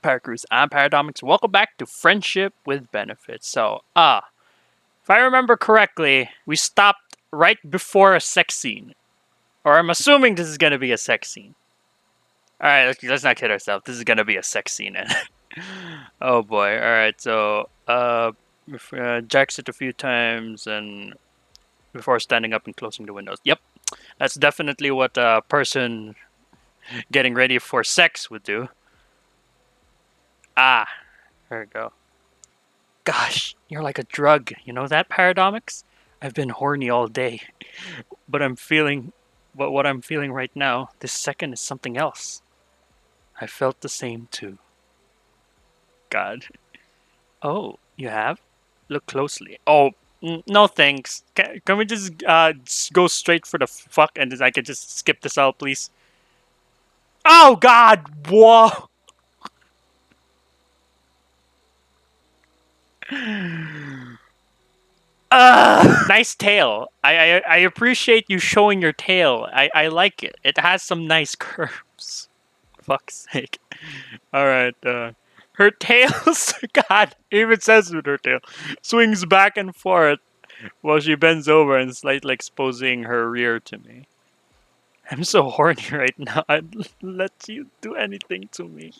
Paracruz? I'm Paradomics. Welcome back to Friendship with Benefits. So, if I remember correctly, we stopped right before a sex scene. Or I'm assuming this is gonna be a sex scene. Alright, let's not kid ourselves. This is gonna be a sex scene. Oh boy. Alright, so, jacks it a few times and before standing up and closing the windows. Yep, that's definitely what a person getting ready for sex would do. There we go. Gosh, you're like a drug. You know that, Paradomics? I've been horny all day, but what I'm feeling right now, this second is something else. I felt the same too. God. Oh, you have? Look closely. Oh, no thanks. Can we just go straight for the fuck and I can just skip this out, please? Oh God! Whoa! Nice tail. I appreciate you showing your tail. I like it. It has some nice curves. Fuck's sake. Alright, her tail, God, even says with her tail, swings back and forth while she bends over and slightly exposing her rear to me. I'm so horny right now. I'd let you do anything to me.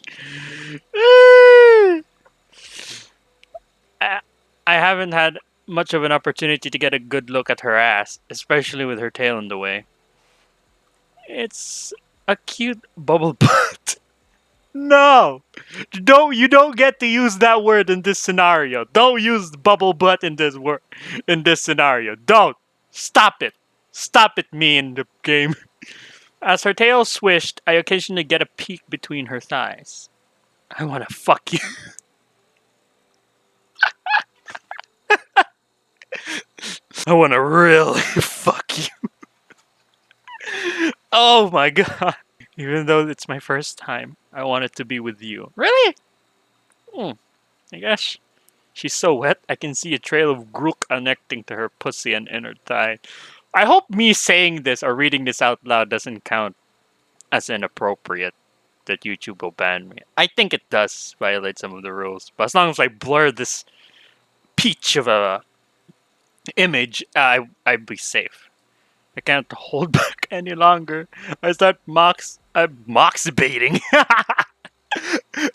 I haven't had much of an opportunity to get a good look at her ass, especially with her tail in the way. It's a cute bubble butt. No! You don't get to use that word in this scenario. Don't use bubble butt in this scenario. Don't! Stop it! Stop it, me in the game. As her tail swished, I occasionally get a peek between her thighs. I wanna fuck you. I wanna really fuck you. Oh my god. Even though it's my first time, I want it to be with you. Really? I guess. She's so wet, I can see a trail of grook connecting to her pussy and inner thigh. I hope me saying this or reading this out loud doesn't count as inappropriate, that YouTube will ban me. I think it does violate some of the rules, but as long as I blur this peach of a image, I'd be safe. I can't hold back any longer. I start moxabating.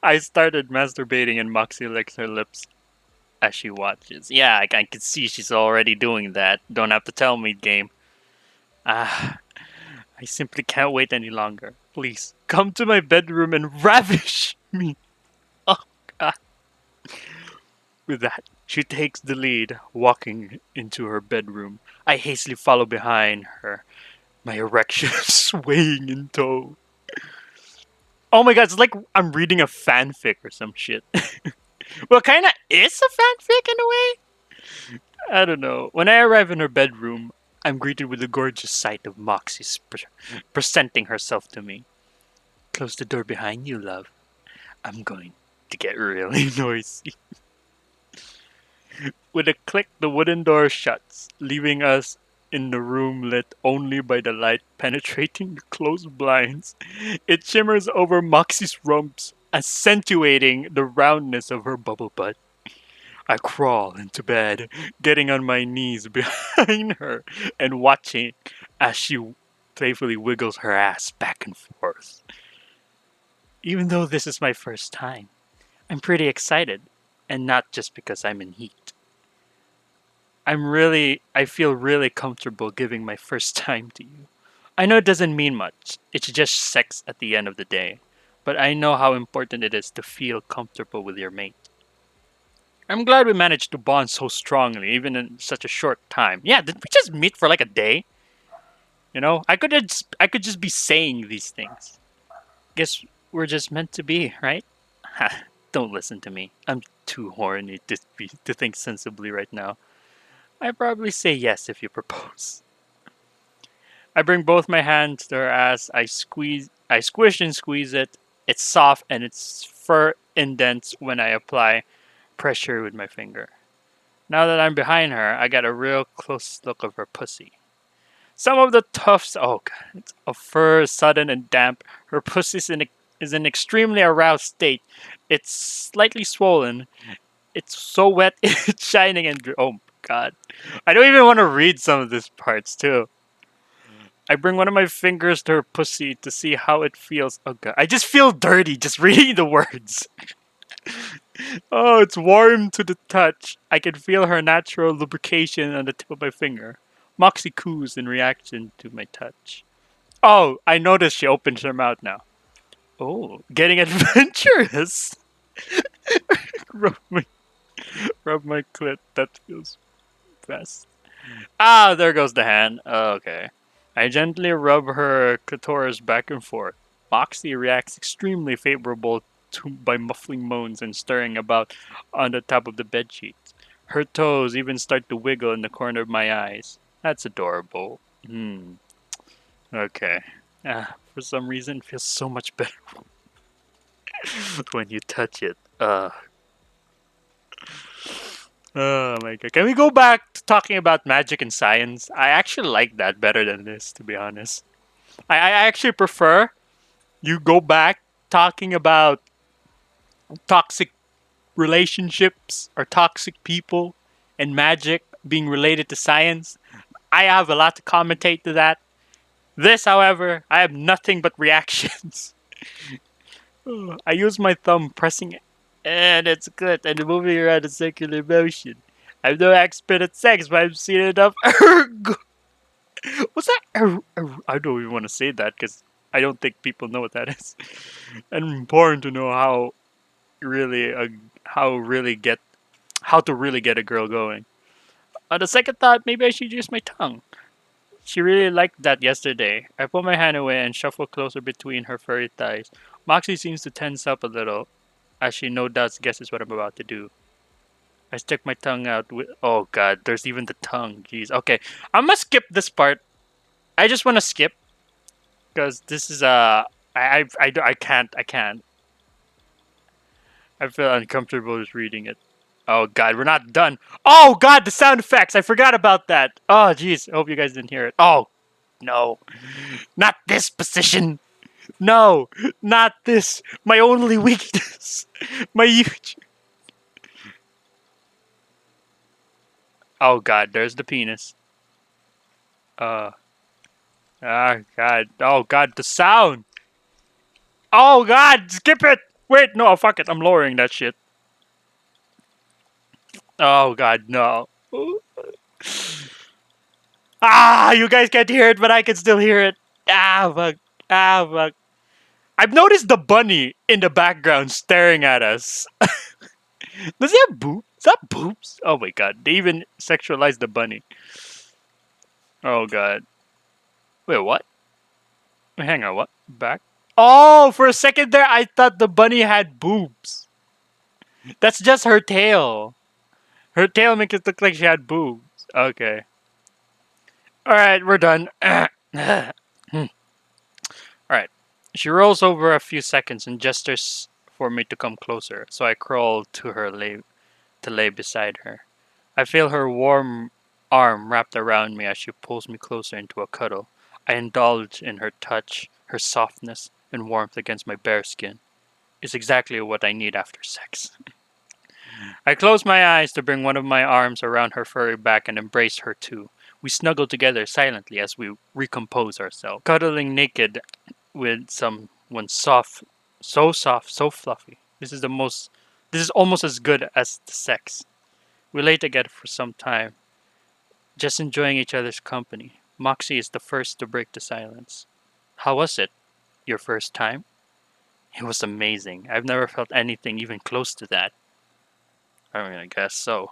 I started masturbating and Moxie licks her lips as she watches. Yeah, I can see she's already doing that. Don't have to tell me, game. I simply can't wait any longer. Please, come to my bedroom and ravish me. Oh, God. With that, she takes the lead, walking into her bedroom. I hastily follow behind her, my erection swaying in tow. Oh my god, it's like I'm reading a fanfic or some shit. Well, kinda is a fanfic in a way. I don't know. When I arrive in her bedroom, I'm greeted with the gorgeous sight of Moxie presenting herself to me. Close the door behind you, love. I'm going to get really noisy. With a click, the wooden door shuts, leaving us in the room lit only by the light penetrating the closed blinds. It shimmers over Moxie's rumps, accentuating the roundness of her bubble butt. I crawl into bed, getting on my knees behind her and watching as she playfully wiggles her ass back and forth. Even though this is my first time, I'm pretty excited, and not just because I'm in heat. I feel really comfortable giving my first time to you. I know it doesn't mean much, it's just sex at the end of the day, but I know how important it is to feel comfortable with your mate. I'm glad we managed to bond so strongly, even in such a short time. Yeah, did we just meet for like a day? You know, I could just be saying these things. Guess we're just meant to be, right? Ha, don't listen to me. I'm too horny to think sensibly right now. I'd probably say yes if you propose. I bring both my hands to her ass. I squish and squeeze it. It's soft and its fur indents when I apply pressure with my finger. Now that I'm behind her, I get a real close look of her pussy. Some of the tufts, oh god, of fur, sudden and damp. Her pussy is in extremely aroused state. It's slightly swollen. It's so wet, it's shining and oh god. I don't even want to read some of these parts too. I bring one of my fingers to her pussy to see how it feels. Oh god, I just feel dirty just reading the words. Oh, it's warm to the touch. I can feel her natural lubrication on the tip of my finger. Moxie coos in reaction to my touch. Oh, I noticed she opens her mouth now. Oh, getting adventurous. rub, my, rub my clit. That feels best. Ah, there goes the hand. Okay. I gently rub her clitoris back and forth. Moxie reacts extremely favorable to by muffling moans and stirring about on the top of the bedsheets. Her toes even start to wiggle in the corner of my eyes. That's adorable. Hmm. Okay. For some reason, it feels so much better when you touch it. Oh my god. Can we go back to talking about magic and science? I actually like that better than this, to be honest. I actually prefer you go back talking about toxic relationships or toxic people and magic being related to science. I have a lot to commentate to that. This, however, I have nothing but reactions. I use my thumb pressing it, and it's good, and moving around in circular motion. I'm no expert at sex, but I've seen enough. What's that? I don't even want to say that because I don't think people know what that is. And important to know really, uh, how really get, how to really get a girl going. On the second thought, maybe I should use my tongue. She really liked that yesterday. I pull my hand away and shuffle closer between her furry thighs. Moxie seems to tense up a little, as she no doubt guesses what I'm about to do. I stick my tongue out with. Oh god, there's even the tongue. Jeez. Okay, I'm gonna skip this part. I just want to skip because this is I can't I feel uncomfortable just reading it. Oh god, we're not done. Oh god, the sound effects. I forgot about that. Oh jeez, I hope you guys didn't hear it. Oh no, not this position. No, not this. My only weakness. My huge. Oh god, there's the penis. Uh. Ah god. Oh god, the sound. Oh god, skip it. Wait, no, fuck it. I'm lowering that shit. Oh god, no. Ah, you guys can't hear it, but I can still hear it. Ah, fuck. Ah, fuck. I've noticed the bunny in the background staring at us. Does he have boobs? Is that boobs? Oh my god, they even sexualized the bunny. Oh god. Wait, what? Wait, hang on, what? Back? Oh, for a second there, I thought the bunny had boobs. That's just her tail. Her tail makes it look like she had boobs. Okay. Alright, we're done. Alright. She rolls over a few seconds and gestures for me to come closer, so I crawl to her to lay beside her. I feel her warm arm wrapped around me as she pulls me closer into a cuddle. I indulge in her touch, her softness, and warmth against my bare skin. It's exactly what I need after sex. I close my eyes to bring one of my arms around her furry back and embrace her too. We snuggle together silently as we recompose ourselves, cuddling naked with someone soft, so fluffy. This is almost as good as the sex. We lay together for some time, just enjoying each other's company. Moxie is the first to break the silence. How was it? Your first time? It was amazing. I've never felt anything even close to that. I mean, I guess so.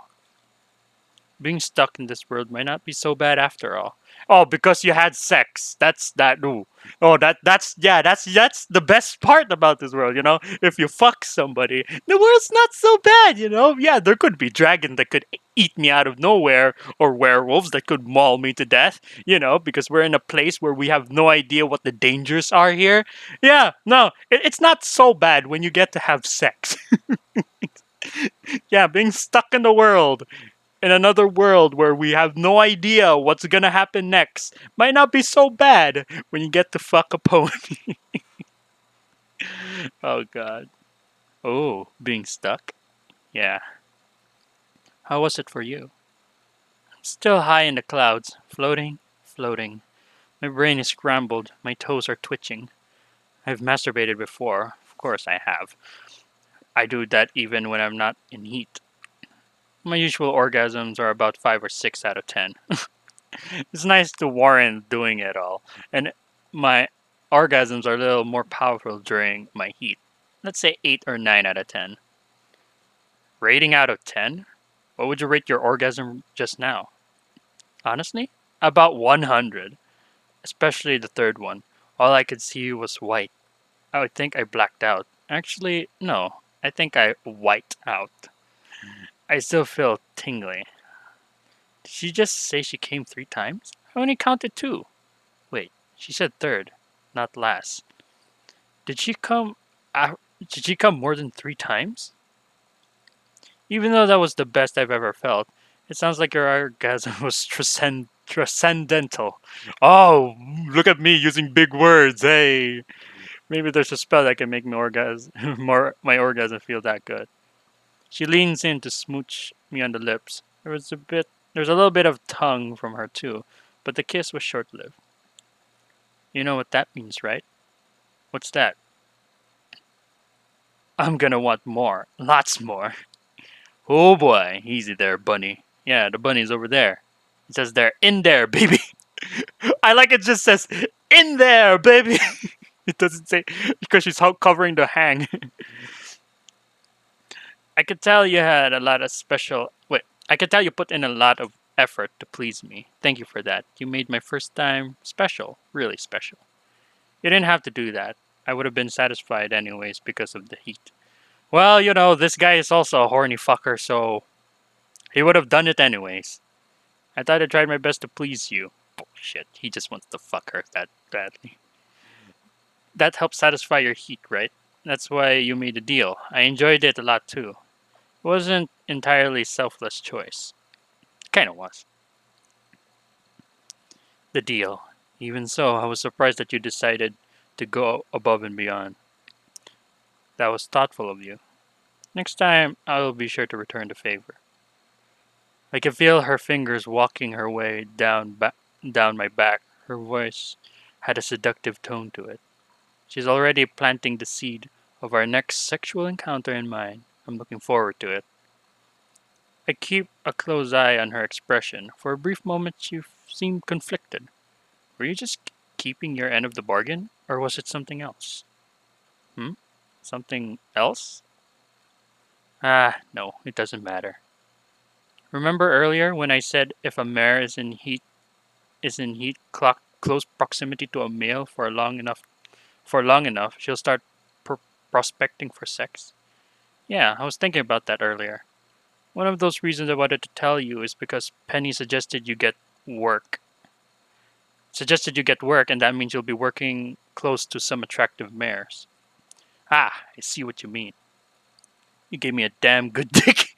Being stuck in this world might not be so bad after all. Oh, because you had sex. That's that. Ooh. Oh, that's yeah. That's the best part about this world. You know, if you fuck somebody, the world's not so bad. You know, yeah, there could be dragons that could eat me out of nowhere, or werewolves that could maul me to death. You know, because we're in a place where we have no idea what the dangers are here. Yeah, no, it's not so bad when you get to have sex. Yeah, being stuck in the world in another world where we have no idea what's gonna happen next might not be so bad when you get to fuck a pony. Oh god. Oh, being stuck? Yeah. How was it for you? Still high in the clouds, floating, floating. My brain is scrambled, my toes are twitching. I've masturbated before. Of course I have. I do that even when I'm not in heat. My usual orgasms are about 5 or 6 out of 10. It's nice to warrant doing it all. And my orgasms are a little more powerful during my heat. Let's say 8 or 9 out of 10. Rating out of 10? What would you rate your orgasm just now? Honestly? About 100. Especially the third one. All I could see was white. I would think I blacked out. Actually, no. I think I white out. I still feel tingly. Did she just say she came 3 times? I only counted 2. Wait, she said third, not last. Did she come? Uh, did she come more than 3 times? Even though that was the best I've ever felt, it sounds like your orgasm was transcendental. Oh, look at me using big words. Hey, maybe there's a spell that can make me orgasm more. My orgasm feel that good. She leans in to smooch me on the lips. There's a little bit of tongue from her too, but the kiss was short-lived. You know what that means, right? What's that? I'm gonna want more. Lots more. Oh boy. Easy there, bunny. Yeah, the bunny's over there. It says they're in there, baby. I like it just says in there, baby. It doesn't say because she's covering the hang. I could tell you had a lot of special. Wait, I could tell you put in a lot of effort to please me. Thank you for that. You made my first time special, really special. You didn't have to do that. I would have been satisfied anyways because of the heat. Well, this guy is also a horny fucker, so he would have done it anyways. I thought I tried my best to please you. Bullshit. He just wants to fuck her that badly. That helps satisfy your heat, right? That's why you made a deal. I enjoyed it a lot too. It wasn't entirely selfless choice. Kinda was. The deal. Even so, I was surprised that you decided to go above and beyond. That was thoughtful of you. Next time, I will be sure to return the favor. I can feel her fingers walking her way down my back. Her voice had a seductive tone to it. She's already planting the seed of our next sexual encounter in mind. I'm looking forward to it. I keep a close eye on her expression. For a brief moment, she seemed conflicted. Were you just keeping your end of the bargain, or was it something else? Hmm? Something else? Ah, no, it doesn't matter. Remember earlier when I said if a mare is in close proximity to a male for long enough, she'll start prospecting for sex? Yeah, I was thinking about that earlier. One of those reasons I wanted to tell you is because Penny work. Suggested you get work, and that means you'll be working close to some attractive mares. Ah, I see what you mean. You gave me a damn good dick.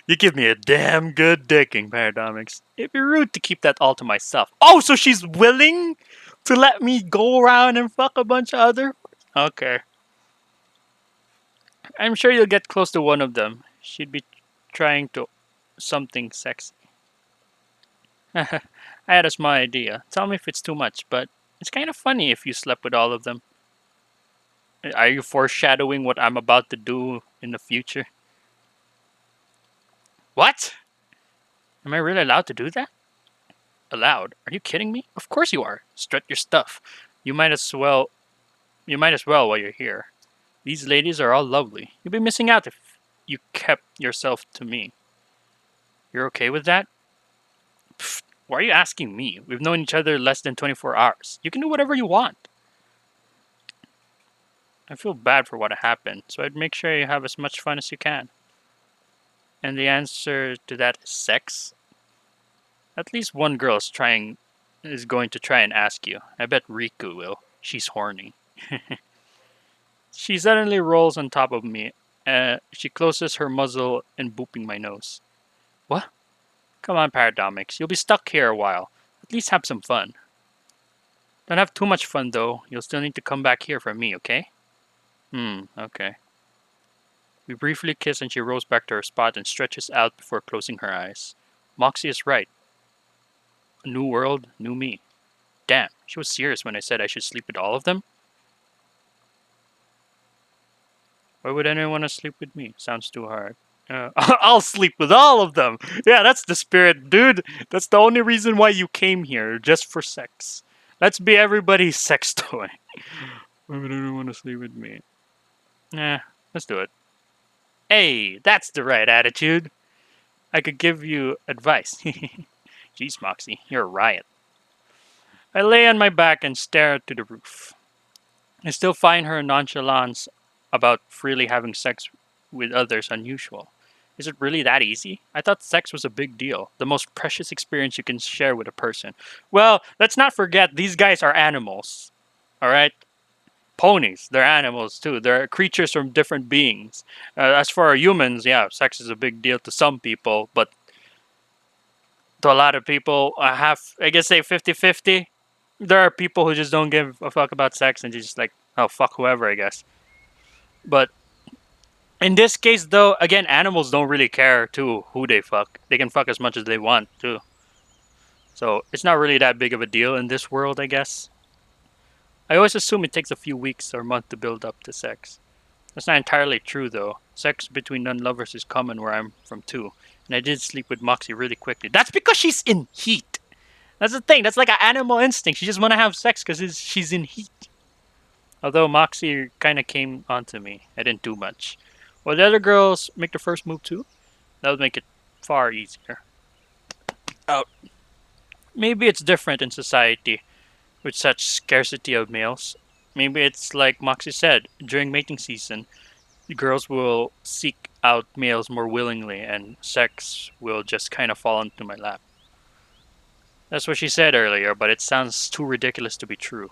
You give me a damn good dicking, Paradomics. It'd be rude to keep that all to myself. Oh, so she's willing to let me go around and fuck a bunch of other? Okay. I'm sure you'll get close to one of them. She'd be trying to something sexy. I had a small idea. Tell me if it's too much, but it's kind of funny if you slept with all of them. Are you foreshadowing what I'm about to do in the future? What? Am I really allowed to do that? Allowed? Are you kidding me? Of course you are. Strut your stuff. You might as well. You might as well while you're here. These ladies are all lovely. You'd be missing out if you kept yourself to me. You're okay with that? Pfft, why are you asking me? We've known each other less than 24 hours. You can do whatever you want. I feel bad for what happened, so I'd make sure you have as much fun as you can. And the answer to that is sex? At least one girl is going to try and ask you. I bet Riku will. She's horny. She suddenly rolls on top of me. She closes her muzzle and booping my nose. What? Come on, Paradomics. You'll be stuck here a while. At least have some fun. Don't have too much fun though. You'll still need to come back here for me, okay? Okay. We briefly kiss and she rolls back to her spot and stretches out before closing her eyes. Moxie is right. A new world, new me. Damn, she was serious when I said I should sleep with all of them? Why would anyone want to sleep with me? Sounds too hard. I'll sleep with all of them! Yeah, that's the spirit, dude! That's the only reason why you came here, just for sex. Let's be everybody's sex toy. Why would anyone want to sleep with me? Nah, let's do it. Hey, that's the right attitude. I could give you advice. Jeez, Moxie, you're a riot. I lay on my back and stare to the roof. I still find her nonchalance about freely having sex with others unusual. Is it really that easy? I thought sex was a big deal, the most precious experience you can share with a person. Well, let's not forget these guys are animals. Alright? Ponies, they're animals too. They're creatures from different beings. As for our humans, yeah, sex is a big deal to some people, but to a lot of people, I guess say 50-50. There are people who just don't give a fuck about sex and just like, oh, fuck whoever, I guess. But in this case, though, again, animals don't really care too who they fuck. They can fuck as much as they want too. So it's not really that big of a deal in this world, I guess. I always assume it takes a few weeks or months to build up to sex. That's not entirely true, though. Sex between non-lovers is common where I'm from too, and I did sleep with Moxie really quickly. That's because she's in heat. That's the thing. That's like an animal instinct. She just want to have sex because she's in heat. Although Moxie kind of came onto me, I didn't do much. Will the other girls make the first move too? That would make it far easier. Oh, maybe it's different in society with such scarcity of males. Maybe it's like Moxie said, during mating season, the girls will seek out males more willingly and sex will just kind of fall into my lap. That's what she said earlier, but it sounds too ridiculous to be true.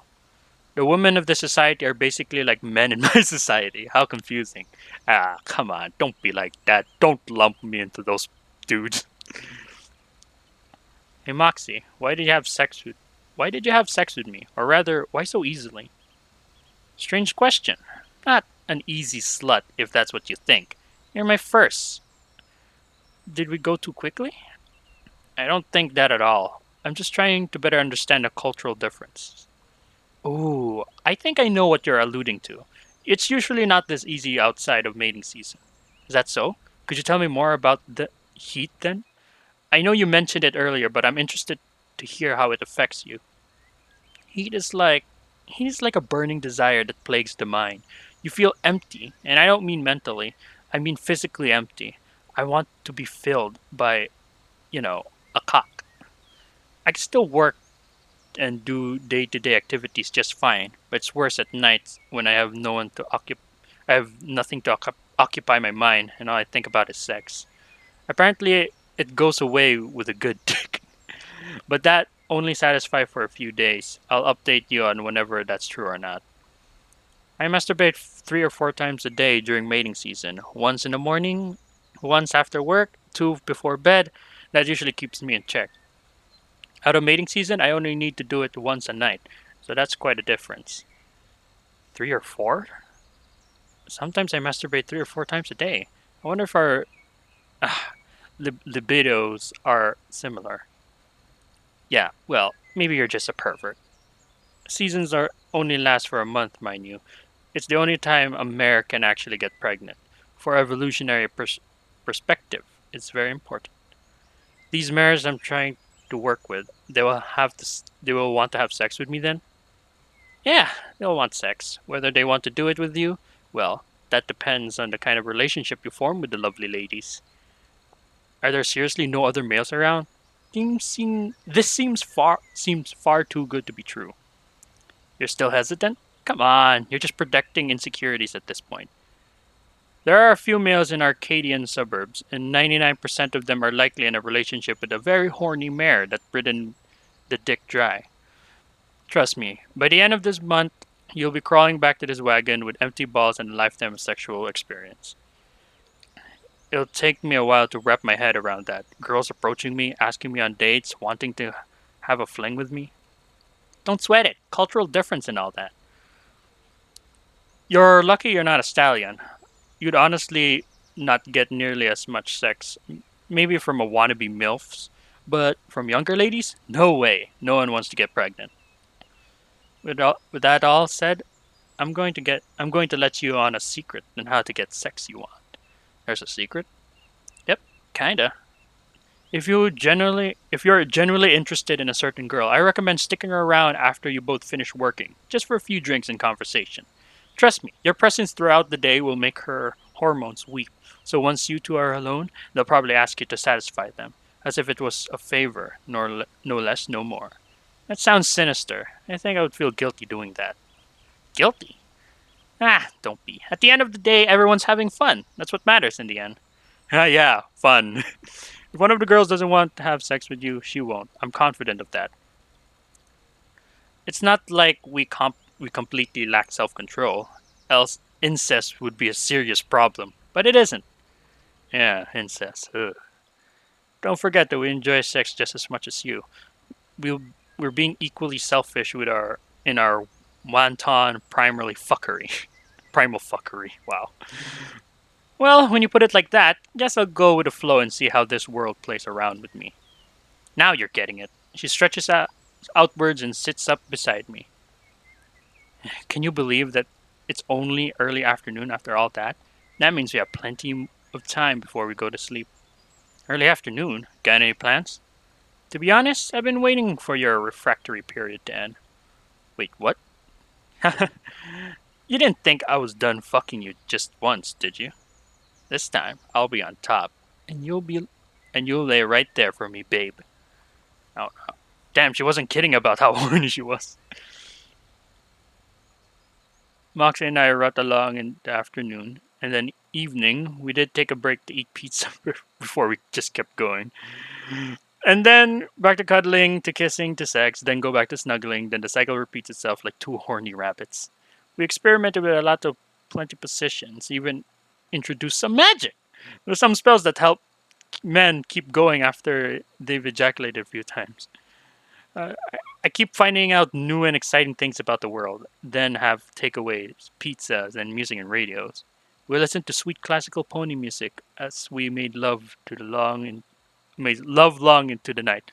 The women of the society are basically like men in my society. How confusing. Ah, come on, don't be like that. Don't lump me into those dudes. Hey Moxie, why did you have sex with me? Or rather, why so easily? Strange question. Not an easy slut, if that's what you think. You're my first. Did we go too quickly? I don't think that at all. I'm just trying to better understand the cultural difference. Ooh, I think I know what you're alluding to. It's usually not this easy outside of mating season. Is that so? Could you tell me more about the heat then? I know you mentioned it earlier, but I'm interested to hear how it affects you. Heat is like heat is like a burning desire that plagues the mind. You feel empty, and I don't mean mentally. I mean physically empty. I want to be filled by, you know, a cock. I can still work and do day-to-day activities just fine, but it's worse at night when I have no one to occupy. I have nothing to occupy my mind, and all I think about is sex. Apparently, it goes away with a good dick, but that only satisfies for a few days. I'll update you on whenever that's true or not. I masturbate 3 or 4 times a day during mating season. Once in the morning, once after work, two before bed. That usually keeps me in check. Out of mating season, I only need to do it once a night, so that's quite a difference. 3 or 4? Sometimes I masturbate 3 or 4 times a day. I wonder if our uh, libidos are similar. Yeah, well, maybe you're just a pervert. Seasons are only last for a month, mind you. It's the only time a mare can actually get pregnant. For evolutionary perspective, it's very important. These mares I'm trying to work with, they will want to have sex with me then? Yeah, they'll want sex. Whether they want to do it with you, well, that depends on the kind of relationship you form with the lovely ladies. Are there seriously no other males around? This seems far too good to be true. You're still hesitant? Come on, you're just projecting insecurities at this point. There are a few males in Arcadian suburbs, and 99% of them are likely in a relationship with a very horny mare that ridden the dick dry. Trust me, by the end of this month, you'll be crawling back to this wagon with empty balls and a lifetime of sexual experience. It'll take me a while to wrap my head around that. Girls approaching me, asking me on dates, wanting to have a fling with me. Don't sweat it. Cultural difference and all that. You're lucky you're not a stallion. You'd honestly not get nearly as much sex. Maybe from a wannabe MILFs, but from younger ladies? No way. No one wants to get pregnant. With that all said, I'm going to let you on a secret on how to get sex you want. There's a secret? Yep, kinda. If you're genuinely interested in a certain girl, I recommend sticking around after you both finish working, just for a few drinks and conversation. Trust me, your presence throughout the day will make her hormones weep. So once you two are alone, they'll probably ask you to satisfy them, as if it was a favor, no less, no more. That sounds sinister. I think I would feel guilty doing that. Guilty? Ah, don't be. At the end of the day, everyone's having fun. That's what matters in the end. Ah, yeah, fun. If one of the girls doesn't want to have sex with you, she won't. I'm confident of that. It's not like we completely lack self-control, else incest would be a serious problem. But it isn't. Yeah, incest. Ugh. Don't forget that we enjoy sex just as much as you. We'll, we're being equally selfish with our wanton primarily fuckery. Primal fuckery. Wow. Well, when you put it like that, guess I'll go with the flow and see how this world plays around with me. Now you're getting it. She stretches outwards and sits up beside me. Can you believe that it's only early afternoon after all that? That means we have plenty of time before we go to sleep. Early afternoon? Got any plans? To be honest, I've been waiting for your refractory period to end. Wait, what? You didn't think I was done fucking you just once, did you? This time, I'll be on top, and you'll lay right there for me, babe. Oh, damn, she wasn't kidding about how horny she was. Moxie and I rut along in the afternoon, and then evening, we did take a break to eat pizza before we just kept going. And then back to cuddling, to kissing, to sex, then go back to snuggling, then the cycle repeats itself like two horny rabbits. We experimented with a lot of plenty positions, even introduced some magic. There's some spells that help men keep going after they've ejaculated a few times. I keep finding out new and exciting things about the world, then have takeaways, pizzas, and music and radios. We listened to sweet classical pony music as we made love long into the night.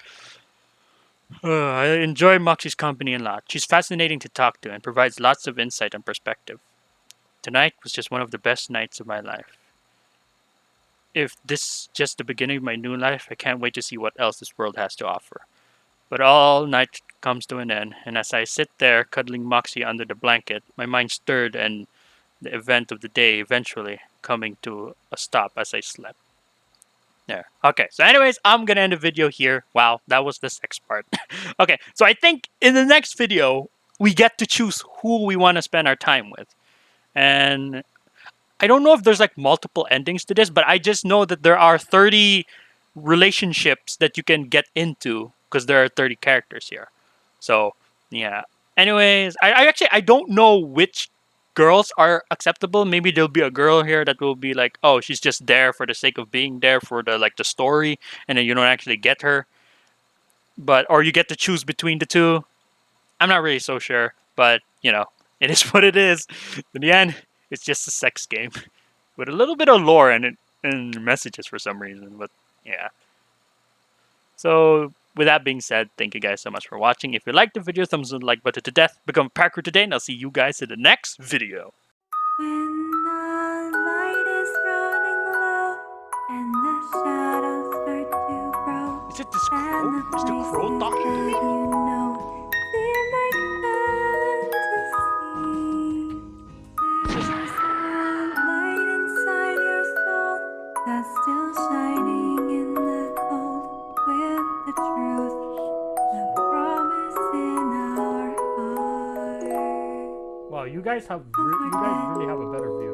I enjoy Moxie's company a lot. She's fascinating to talk to and provides lots of insight and perspective. Tonight was just one of the best nights of my life. If this is just the beginning of my new life, I can't wait to see what else this world has to offer. But all night comes to an end, and as I sit there cuddling Moxie under the blanket, my mind stirred and the event of the day eventually coming to a stop as I slept. There. Okay, so anyways, I'm gonna end the video here. Wow, that was the sex part. Okay, so I think in the next video, we get to choose who we want to spend our time with. And I don't know if there's like multiple endings to this, but I just know that there are 30 relationships that you can get into because there are 30 characters here. So, yeah. Anyways, I don't know which girls are acceptable. Maybe there'll be a girl here that will be like, oh, she's just there for the sake of being there for the story, and then you don't actually get her. But or you get to choose between the two. I'm not really so sure, but it is what it is. In the end, it's just a sex game with a little bit of lore and messages for some reason. But yeah. So with that being said, thank you guys so much for watching. If you liked the video, thumbs the like button to death. Become a parkour today, and I'll see you guys in the next video. When the light is running low and the shadows start to grow, Is it this and the crow? Is the crow places talking to that me? you know seem like fantasy. There's a light inside your soul that's still shining in the cold with the truth, the promise in our heart. Wow, you guys really have a better view.